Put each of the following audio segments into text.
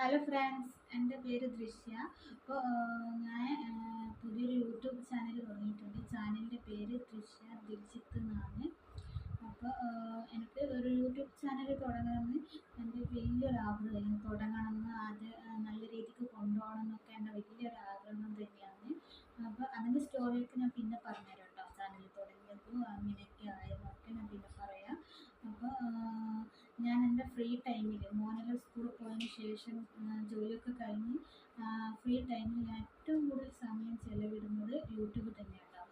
Hello friends, എൻ്റെ പേര് ദൃശ്യ. അപ്പോൾ ഞാൻ പുതിയൊരു യൂട്യൂബ് ചാനൽ തുടങ്ങിയിട്ടുണ്ട്. ചാനലിൻ്റെ പേര് ദൃശ്യ ദിൽജിത്ത് എന്നാണ്. അപ്പോൾ എനിക്ക് ഒരു യൂട്യൂബ് ചാനൽ തുടങ്ങണമെന്ന് എൻ്റെ വലിയൊരു ആഗ്രഹമായിരുന്നു. തുടങ്ങണമെന്ന് അത് നല്ല രീതിക്ക് കൊണ്ടുപോകണം എന്നൊക്കെ എൻ്റെ വലിയൊരു ആഗ്രഹം തന്നെയാണ്. അപ്പോൾ അതിൻ്റെ സ്റ്റോറിയൊക്കെ ഞാൻ പിന്നെ പറഞ്ഞുതരാം കേട്ടോ. ചാനൽ തുടങ്ങിയതും അങ്ങനെയൊക്കെ ആയതൊക്കെ ഞാൻ പിന്നെ പറയാം. അപ്പോൾ ഞാൻ എൻ്റെ ഫ്രീ ടൈമിൽ മോനെല്ലാം സ്കൂളിൽ പോയതിന് ശേഷം ജോലിയൊക്കെ കഴിഞ്ഞ് ഫ്രീ ടൈമിൽ ഞാൻ ഏറ്റവും കൂടുതൽ സമയം ചെലവിടുന്നത് യൂട്യൂബ് തന്നെയാണ് കേട്ടോ.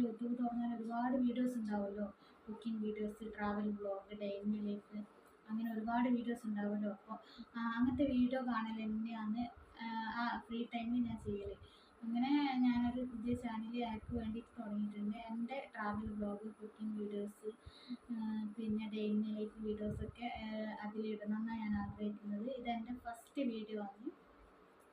യൂട്യൂബ് തുറന്നാൽ ഒരുപാട് വീഡിയോസ് ഉണ്ടാവുമല്ലോ. Cooking videos, travel vlog, day in life, അങ്ങനെ ഒരുപാട് വീഡിയോസ് ഉണ്ടാവുമല്ലോ. അപ്പോൾ അങ്ങനത്തെ വീഡിയോ കാണൽ തന്നെയാണ് ആ ഫ്രീ ടൈമിൽ ഞാൻ ചെയ്യൽ. അങ്ങനെ ഞാനൊരു പുതിയ ചാനൽ ആർക്ക് വേണ്ടിയിട്ട് തുടങ്ങിയിട്ടുണ്ട്. എൻ്റെ ട്രാവൽ വ്ളോഗ്, കുക്കിംഗ് വീഡിയോസ്, പിന്നെ ഡേ ഇൻ ലൈഫ് വീഡിയോസൊക്കെ അതിലിടണം എന്നാണ് ഞാൻ ആഗ്രഹിക്കുന്നത്. ഇതെൻ്റെ ഫസ്റ്റ് വീഡിയോ ആണ്,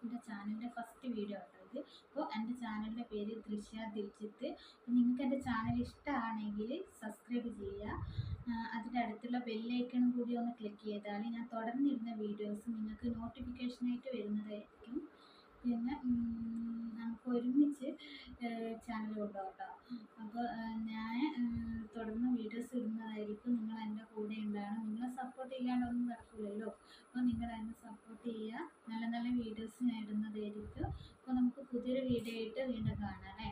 എൻ്റെ ചാനലിൻ്റെ ഫസ്റ്റ് വീഡിയോ ആണ് ഇത്. അപ്പോൾ എൻ്റെ ചാനലിൻ്റെ പേര് ദൃശ്യ ദിൽജിത്ത്. നിങ്ങൾക്ക് എൻ്റെ ചാനൽ ഇഷ്ടമാണെങ്കിൽ സബ്സ്ക്രൈബ് ചെയ്യുക. അതിൻ്റെ അടുത്തുള്ള ബെല്ലൈക്കണും കൂടി ഒന്ന് ക്ലിക്ക് ചെയ്താൽ ഞാൻ തുടർന്നിരുന്ന വീഡിയോസ് നിങ്ങൾക്ക് നോട്ടിഫിക്കേഷനായിട്ട് വരുന്നതായിരിക്കും. പിന്നെ നമുക്ക് ഒരുമിച്ച് ചാനൽ കൊണ്ടുപോകാം. അപ്പോൾ ഞാൻ തുടർന്ന് വീഡിയോസ് ഇടുന്നതായിരിക്കും. നിങ്ങൾ എൻ്റെ കൂടെ ഉണ്ടാകണം. നിങ്ങളെ സപ്പോർട്ട് ചെയ്യാണ്ടൊന്നും നടക്കില്ലല്ലോ. അപ്പോൾ നിങ്ങൾ എന്നെ സപ്പോർട്ട് ചെയ്യുക. നല്ല നല്ല വീഡിയോസ് ഞാൻ ഇടുന്നതായിരിക്കും. അപ്പോൾ നമുക്ക് പുതിയൊരു വീഡിയോ ആയിട്ട് വീണ്ടും കാണാം അല്ലേ.